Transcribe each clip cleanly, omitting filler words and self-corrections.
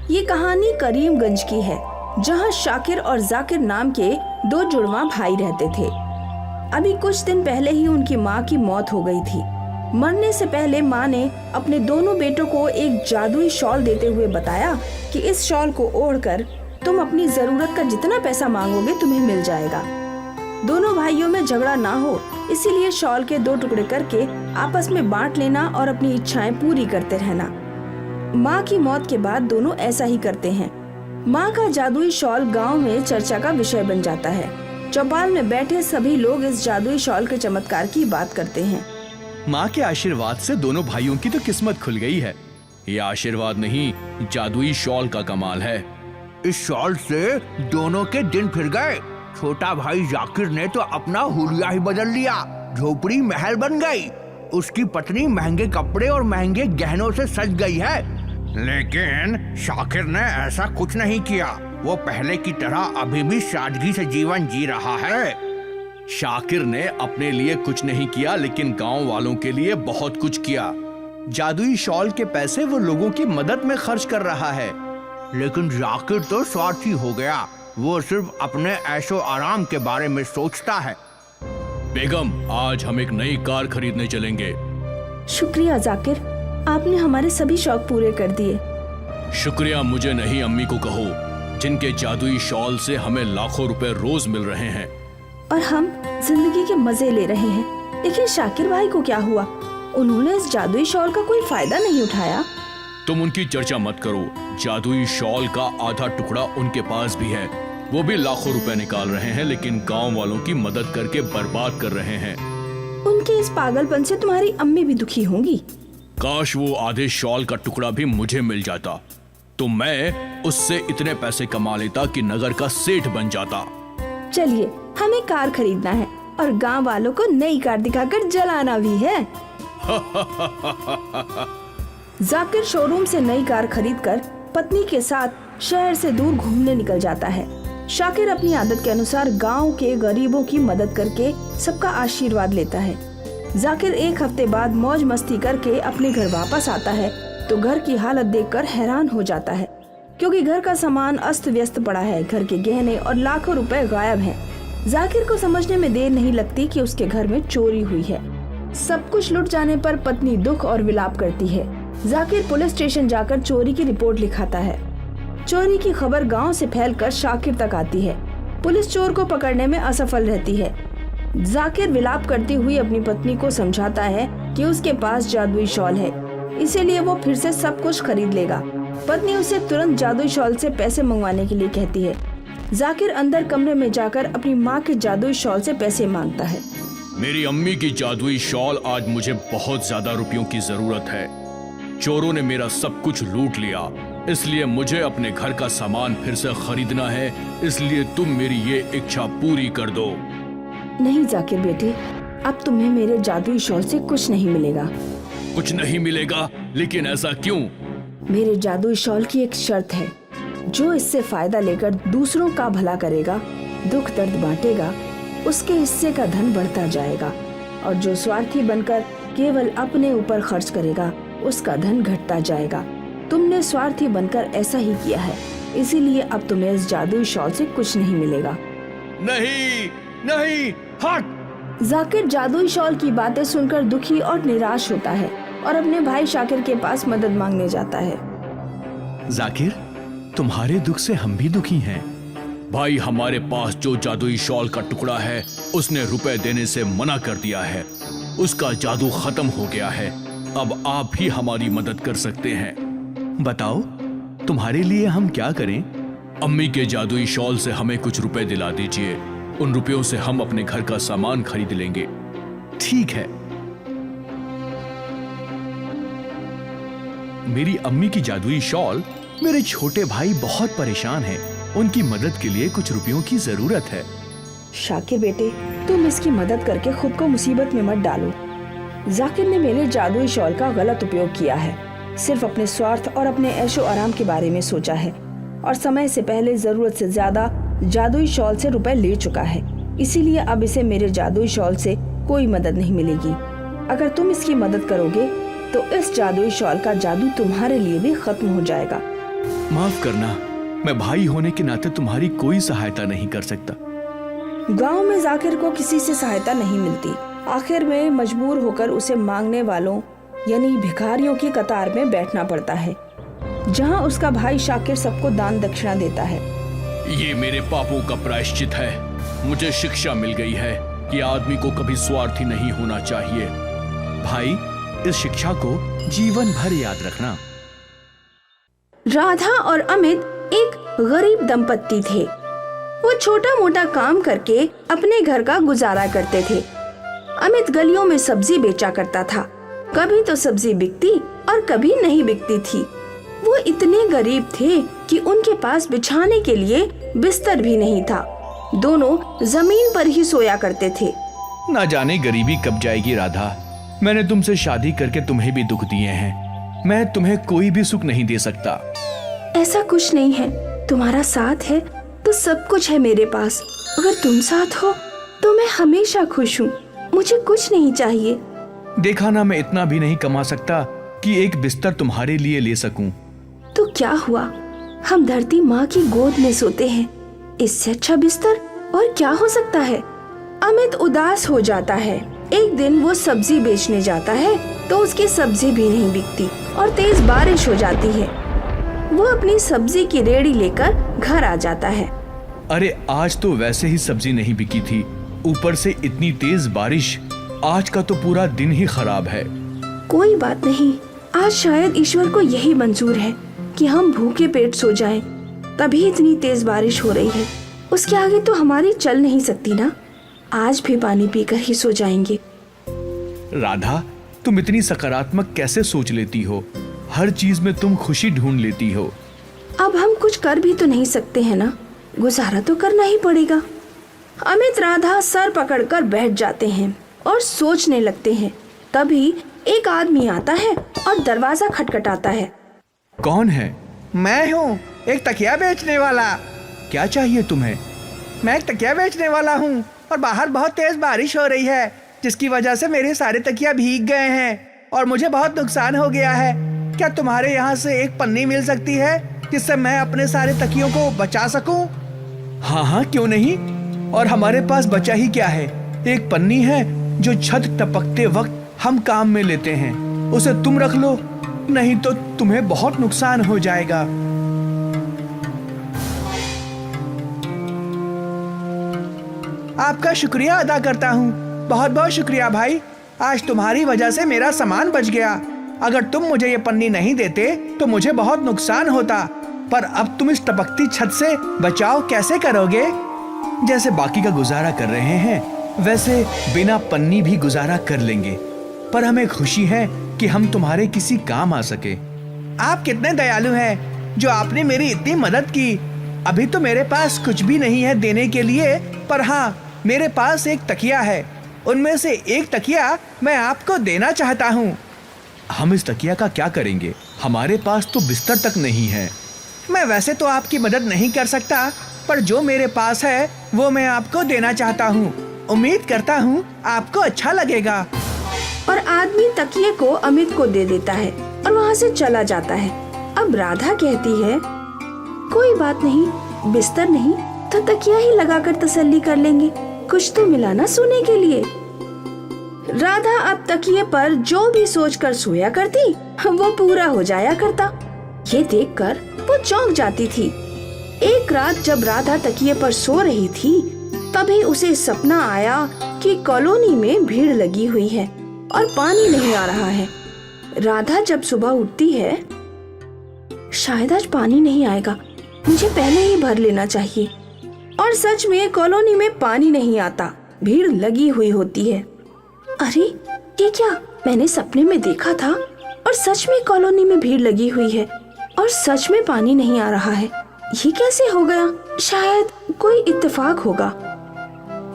ये कहानी करीमगंज की है, जहाँ शाकिर और जाकिर नाम के दो जुड़वा भाई रहते थे। अभी कुछ दिन पहले ही उनकी माँ की मौत हो गई थी। मरने से पहले माँ ने अपने दोनों बेटों को एक जादुई शॉल देते हुए बताया कि इस शॉल को ओढ़कर तुम अपनी जरूरत का जितना पैसा मांगोगे तुम्हें मिल जाएगा। दोनों भाइयों में झगड़ा ना हो, इसीलिए शॉल के 2 टुकड़े करके आपस में बांट लेना और अपनी इच्छाएं पूरी करते रहना। माँ की मौत के बाद दोनों ऐसा ही करते हैं। माँ का जादुई शॉल गांव में चर्चा का विषय बन जाता है। चौपाल में बैठे सभी लोग इस जादुई शॉल के चमत्कार की बात करते हैं। माँ के आशीर्वाद से दोनों भाइयों की तो किस्मत खुल गई है। ये आशीर्वाद नहीं, जादुई शॉल का कमाल है। इस शॉल से दोनों के दिन फिर गए। छोटा भाई जाकिर ने तो अपना हुलिया ही बदल लिया, झोपड़ी महल बन गई। उसकी पत्नी महंगे कपड़े और महंगे गहनों से सज गई है। लेकिन शाकिर ने ऐसा कुछ नहीं किया। वो पहले की तरह अभी भी सादगी से जीवन जी रहा है। शाकिर ने अपने लिए कुछ नहीं किया, लेकिन गांव वालों के लिए बहुत कुछ किया। जादुई शॉल के पैसे वो लोगों की मदद में खर्च कर रहा है। लेकिन जाकिर तो स्वार्थी हो गया। वो सिर्फ अपने ऐशो आराम के बारे में सोचता है। बेगम, आज हम एक नई कार खरीदने चलेंगे। शुक्रिया जाकिर, आपने हमारे सभी शौक पूरे कर दिए। शुक्रिया मुझे नहीं, अम्मी को कहो, जिनके जादुई शॉल से हमें लाखों रुपए रोज मिल रहे हैं और हम जिंदगी के मजे ले रहे हैं। लेकिन शाकिर भाई को क्या हुआ? उन्होंने इस जादुई शॉल का कोई फायदा नहीं उठाया। तुम उनकी चर्चा मत करो। जादुई शॉल का आधा टुकड़ा उनके पास भी है। वो भी लाखों रुपए निकाल रहे हैं, लेकिन गांव वालों की मदद करके बर्बाद कर रहे हैं। उनके इस पागलपन से तुम्हारी अम्मी भी दुखी होंगी। काश वो आधे शॉल का टुकड़ा भी मुझे मिल जाता, तो मैं उससे इतने पैसे कमा लेता कि नगर का सेठ बन जाता। चलिए, हमें कार खरीदना है और गांव वालों को नई कार दिखाकर जलाना भी है। जाकिर शोरूम से नई कार खरीदकर पत्नी के साथ शहर से दूर घूमने निकल जाता है। शाकिर अपनी आदत के अनुसार गांव के गरीबों की मदद करके सबका आशीर्वाद लेता है। जाकिर 1 हफ्ते बाद मौज मस्ती करके अपने घर वापस आता है तो घर की हालत देखकर हैरान हो जाता है, क्योंकि घर का सामान अस्त व्यस्त पड़ा है। घर के गहने और लाखों रुपए गायब हैं। जाकिर को समझने में देर नहीं लगती कि उसके घर में चोरी हुई है। सब कुछ लुट जाने पर पत्नी दुख और विलाप करती है। जाकिर पुलिस स्टेशन जाकर चोरी की रिपोर्ट लिखाता है। चोरी की खबर गांव से फैलकर शाकिर तक आती है। पुलिस चोर को पकड़ने में असफल रहती है। जाकिर विलाप करती हुई अपनी पत्नी को समझाता है कि उसके पास जादुई शॉल है, इसीलिए वो फिर से सब कुछ खरीद लेगा। पत्नी उसे तुरंत जादुई शॉल से पैसे मंगवाने के लिए कहती है। जाकिर अंदर कमरे में जाकर अपनी माँ के जादुई शॉल से पैसे मांगता है। मेरी अम्मी की जादुई शॉल आज मुझे बहुत ज्यादा रुपयों की जरूरत है। चोरों ने मेरा सब कुछ लूट लिया, इसलिए मुझे अपने घर का सामान फिर से खरीदना है। इसलिए तुम मेरी ये इच्छा पूरी कर दो। नहीं जाकिर बेटे, अब तुम्हें मेरे जादुई शॉल से कुछ नहीं मिलेगा। कुछ नहीं मिलेगा? लेकिन ऐसा क्यों? मेरे जादुई शॉल की एक शर्त है। जो इससे फायदा लेकर दूसरों का भला करेगा, दुख दर्द बांटेगा, उसके हिस्से का धन बढ़ता जाएगा, और जो स्वार्थी बनकर केवल अपने ऊपर खर्च करेगा, उसका धन घटता जाएगा। तुमने स्वार्थी बनकर ऐसा ही किया है, इसीलिए अब तुम्हें इस जादुई शॉल से कुछ नहीं मिलेगा। नहीं नहीं, हट! जाकिर जादुई शॉल की बातें सुनकर दुखी और निराश होता है और अपने भाई शाकिर के पास मदद मांगने जाता है। जाकिर, तुम्हारे दुख से हम भी दुखी हैं। भाई, हमारे पास जो जादुई शॉल का टुकड़ा है, उसने रुपए देने से मना कर दिया है। उसका जादू खत्म हो गया है। अब आप ही हमारी मदद कर सकते हैं। बताओ, तुम्हारे लिए हम क्या करें? अम्मी के जादुई शॉल से हमें कुछ रुपए दिला दीजिए। उन रुपयों से हम अपने घर का सामान खरीद लेंगे। ठीक है। मेरी अम्मी की जादुई शॉल, मेरे छोटे भाई बहुत परेशान हैं। उनकी मदद के लिए कुछ रुपयों की जरूरत है। शाकिर बेटे, तुम इसकी मदद करके खुद को मुसीबत में मत डालो। जाकिर ने मेरे जादुई शॉल का गलत उपयोग किया है। सिर्फ अपने स्वार्थ और अपने ऐशो आराम के बारे में सोचा है और समय से पहले जरूरत से ज्यादा जादुई शॉल से रुपए ले चुका है। इसीलिए अब इसे मेरे जादुई शॉल से कोई मदद नहीं मिलेगी। अगर तुम इसकी मदद करोगे तो इस जादुई शॉल का जादू तुम्हारे लिए भी खत्म हो जाएगा। माफ करना, मैं भाई होने के नाते तुम्हारी कोई सहायता नहीं कर सकता। गांव में जाकिर को किसी से सहायता नहीं मिलती। आखिर में मजबूर होकर उसे मांगने वालों यानी भिखारियों की कतार में बैठना पड़ता है, जहां उसका भाई शाकिर सबको दान दक्षिणा देता है। ये मेरे पापों का प्रायश्चित है। मुझे शिक्षा मिल गई है कि आदमी को कभी स्वार्थी नहीं होना चाहिए। भाई, इस शिक्षा को जीवन भर याद रखना। राधा और अमित एक गरीब दंपत्ति थे। वो छोटा मोटा काम करके अपने घर का गुजारा करते थे। अमित गलियों में सब्जी बेचा करता था। कभी तो सब्जी बिकती और कभी नहीं बिकती थी। वो इतने गरीब थे कि उनके पास बिछाने के लिए बिस्तर भी नहीं था। दोनों जमीन पर ही सोया करते थे। ना जाने गरीबी कब जाएगी राधा। मैंने तुमसे शादी करके तुम्हें भी दुख दिए हैं। मैं तुम्हें कोई भी सुख नहीं दे सकता। ऐसा कुछ नहीं है, तुम्हारा साथ है तो सब कुछ है मेरे पास। अगर तुम साथ हो तो मैं हमेशा खुश हूँ। मुझे कुछ नहीं चाहिए। देखा ना, मैं इतना भी नहीं कमा सकता कि एक बिस्तर तुम्हारे लिए ले सकूं। तो क्या हुआ, हम धरती माँ की गोद में सोते हैं। इससे अच्छा बिस्तर और क्या हो सकता है। अमित उदास हो जाता है। एक दिन वो सब्जी बेचने जाता है तो उसकी सब्जी भी नहीं बिकती और तेज बारिश हो जाती है। वो अपनी सब्जी की रेड़ी लेकर घर आ जाता है। अरे, आज तो वैसे ही सब्जी नहीं बिकी थी, ऊपर से इतनी तेज बारिश। आज का तो पूरा दिन ही खराब है। कोई बात नहीं, आज शायद ईश्वर को यही मंजूर है कि हम भूखे पेट सो जाएं, तभी इतनी तेज बारिश हो रही है। उसके आगे तो हमारी चल नहीं सकती ना। आज भी पानी पीकर ही सो जाएंगे। राधा, तुम इतनी सकारात्मक कैसे सोच लेती हो? हर चीज में तुम खुशी ढूंढ लेती हो। अब हम कुछ कर भी तो नहीं सकते हैं ना, गुजारा तो करना ही पड़ेगा। अमित राधा सर पकड़कर बैठ जाते हैं और सोचने लगते हैं। तभी एक आदमी आता है और दरवाजा खटखटाता है। कौन है? मैं हूँ, एक तकिया बेचने वाला। क्या चाहिए तुम्हें? मैं एक तकिया बेचने वाला हूँ और बाहर बहुत तेज बारिश हो रही है, जिसकी वजह से मेरे सारे तकिया भीग गए हैं और मुझे बहुत नुकसान हो गया है। क्या तुम्हारे यहाँ से एक पन्नी मिल सकती है जिससे मैं अपने सारे तकियों को बचा सकूं? हाँ हाँ, क्यों नहीं। और हमारे पास बचा ही क्या है, एक पन्नी है जो छत टपकते वक्त हम काम में लेते हैं। उसे तुम रख लो, नहीं तो तुम्हें बहुत नुकसान हो जाएगा। आपका शुक्रिया अदा करता हूँ, बहुत बहुत शुक्रिया भाई। आज तुम्हारी वजह से मेरा सामान बच गया। अगर तुम मुझे ये पन्नी नहीं देते तो मुझे बहुत नुकसान होता। पर अब तुम इस टपकती छत से बचाव कैसे करोगे? जैसे बाकी का गुजारा कर रहे हैं वैसे बिना पन्नी भी गुजारा कर लेंगे। पर हमें खुशी है कि हम तुम्हारे किसी काम आ सके। आप कितने दयालु हैं जो आपने मेरी इतनी मदद की। अभी तो मेरे पास कुछ भी नहीं है देने के लिए, पर हाँ, मेरे पास एक तकिया है। उनमें से एक तकिया मैं आपको देना चाहता हूँ। हम इस तकिया का क्या करेंगे? हमारे पास तो बिस्तर तक नहीं है। मैं वैसे तो आपकी मदद नहीं कर सकता, पर जो मेरे पास है वो मैं आपको देना चाहता हूँ। उम्मीद करता हूँ आपको अच्छा लगेगा। और आदमी तकिए को अमित को दे देता है और वहाँ से चला जाता है। अब राधा कहती है, कोई बात नहीं, बिस्तर नहीं तो तकिया ही लगाकर तसल्ली कर लेंगे। कुछ तो मिला ना सोने के लिए। राधा अब तकिए पर जो भी सोचकर सोया करती वो पूरा हो जाया करता। ये देखकर वो चौंक जाती थी। एक रात जब राधा तकिए पर सो रही थी तभी उसे सपना आया कि कॉलोनी में भीड़ लगी हुई है और पानी नहीं आ रहा है। राधा जब सुबह उठती है, शायद आज पानी नहीं आएगा, मुझे पहले ही भर लेना चाहिए। और सच में कॉलोनी में पानी नहीं आता, भीड़ लगी हुई होती है। अरे ये क्या, मैंने सपने में देखा था और सच में कॉलोनी में भीड़ लगी हुई है और सच में पानी नहीं आ रहा है। ये कैसे हो गया? शायद कोई इत्तेफाक होगा।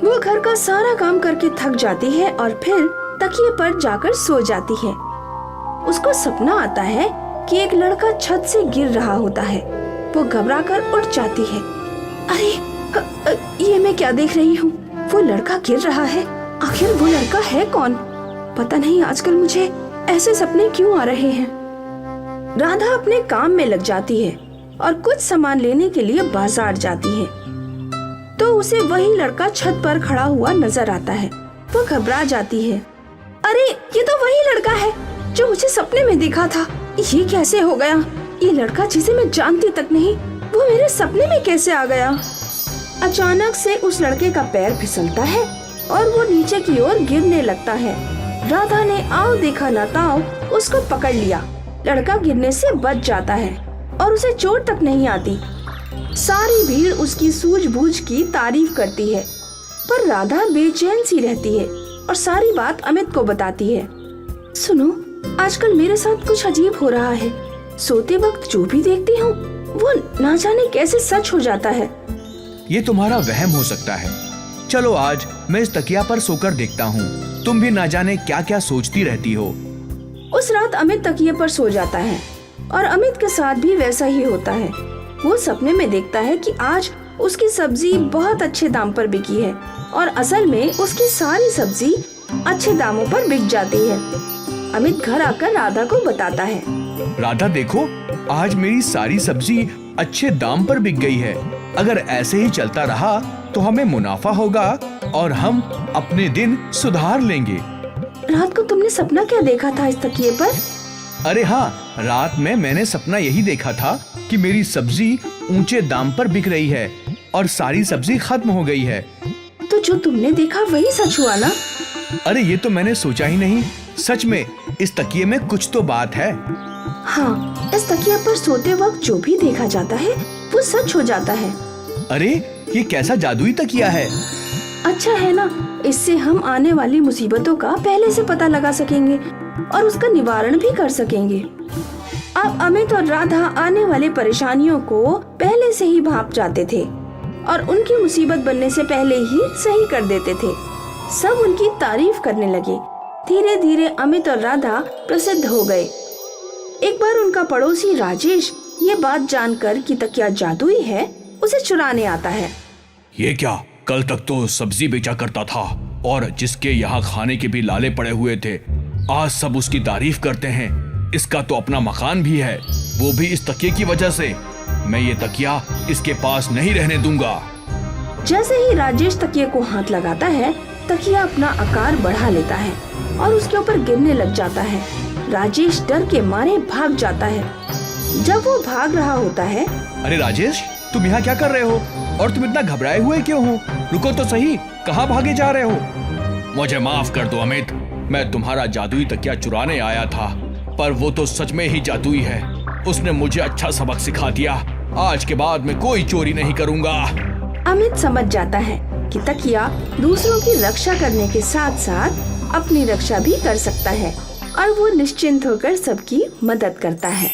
वो घर का सारा काम करके थक जाती है और फिर तकिए पर जाकर सो जाती है। उसको सपना आता है कि एक लड़का छत से गिर रहा होता है। वो घबराकर उठ जाती है। अरे ये मैं क्या देख रही हूँ? वो लड़का गिर रहा है। आखिर वो लड़का है कौन? पता नहीं आजकल मुझे ऐसे सपने क्यों आ रहे हैं। राधा अपने काम में लग जाती है और कुछ सामान लेने के लिए बाजार जाती है तो उसे वही लड़का छत पर खड़ा हुआ नजर आता है। वो घबरा जाती है। अरे ये तो वही लड़का है जो मुझे सपने में देखा था। ये कैसे हो गया? ये लड़का जिसे मैं जानती तक नहीं, वो मेरे सपने में कैसे आ गया? अचानक से उस लड़के का पैर फिसलता है और वो नीचे की ओर गिरने लगता है। राधा ने आओ देखा ना ताओ उसको पकड़ लिया। लड़का गिरने से बच जाता है और उसे चोट तक नहीं आती। सारी भीड़ उसकी सूझबूझ की तारीफ करती है, पर राधा बेचैन सी रहती है और सारी बात अमित को बताती है। सुनो, आजकल मेरे साथ कुछ अजीब हो रहा है। सोते वक्त जो भी देखती हूँ वो ना जाने कैसे सच हो जाता है। ये तुम्हारा वहम हो सकता है। चलो आज मैं इस तकिया पर सोकर देखता हूँ। तुम भी ना जाने क्या क्या सोचती रहती हो। उस रात अमित तकिए पर सो जाता है और अमित के साथ भी वैसा ही होता है। वो सपने में देखता है कि आज उसकी सब्जी बहुत अच्छे दाम पर बिकी है और असल में उसकी सारी सब्जी अच्छे दामों पर बिक जाती है। अमित घर आकर राधा को बताता है। राधा देखो, आज मेरी सारी सब्जी अच्छे दाम पर बिक गई है। अगर ऐसे ही चलता रहा तो हमें मुनाफा होगा और हम अपने दिन सुधार लेंगे। रात को तुमने सपना क्या देखा था इस तकिए पर? अरे हाँ, रात में मैंने सपना यही देखा था कि मेरी सब्जी ऊंचे दाम पर बिक रही है और सारी सब्जी खत्म हो गई है। तो जो तुमने देखा वही सच हुआ ना? अरे ये तो मैंने सोचा ही नहीं। सच में इस तकिए में कुछ तो बात है। हाँ, इस तकिया पर सोते वक्त जो भी देखा जाता है वो सच हो जाता है। अरे ये कैसा जादुई तकिया है? अच्छा है ना, इससे हम आने वाली मुसीबतों का पहले से पता लगा सकेंगे और उसका निवारण भी कर सकेंगे। अब अमित और राधा आने वाले परेशानियों को पहले से ही भांप जाते थे और उनकी मुसीबत बनने से पहले ही सही कर देते थे। सब उनकी तारीफ करने लगे। धीरे धीरे अमित और राधा प्रसिद्ध हो गए। एक बार उनका पड़ोसी राजेश ये बात जानकर कि तकिया जादुई है, उसे चुराने आता है। ये क्या? कल तक तो सब्जी बेचा करता था और जिसके यहाँ खाने के भी लाले पड़े हुए थे, आज सब उसकी तारीफ करते हैं। इसका तो अपना मकान भी है, वो भी इस तकिए की वजह से। मैं ये तकिया इसके पास नहीं रहने दूंगा। जैसे ही राजेश तकिए को हाथ लगाता है, तकिया अपना आकार बढ़ा लेता है और उसके ऊपर गिरने लग जाता है। राजेश डर के मारे भाग जाता है। जब वो भाग रहा होता है, अरे राजेश, तुम यहाँ क्या कर रहे हो और तुम इतना घबराए हुए क्यों हो? रुको तो सही, कहाँ भागे जा रहे हो? मुझे माफ कर दो अमित, मैं तुम्हारा जादुई तकिया चुराने आया था, पर वो तो सच में ही जादुई है। उसने मुझे अच्छा सबक सिखा दिया। आज के बाद मैं कोई चोरी नहीं करूँगा। अमित समझ जाता है कि तकिया दूसरों की रक्षा करने के साथ साथ अपनी रक्षा भी कर सकता है और वो निश्चिंत होकर सबकी मदद करता है।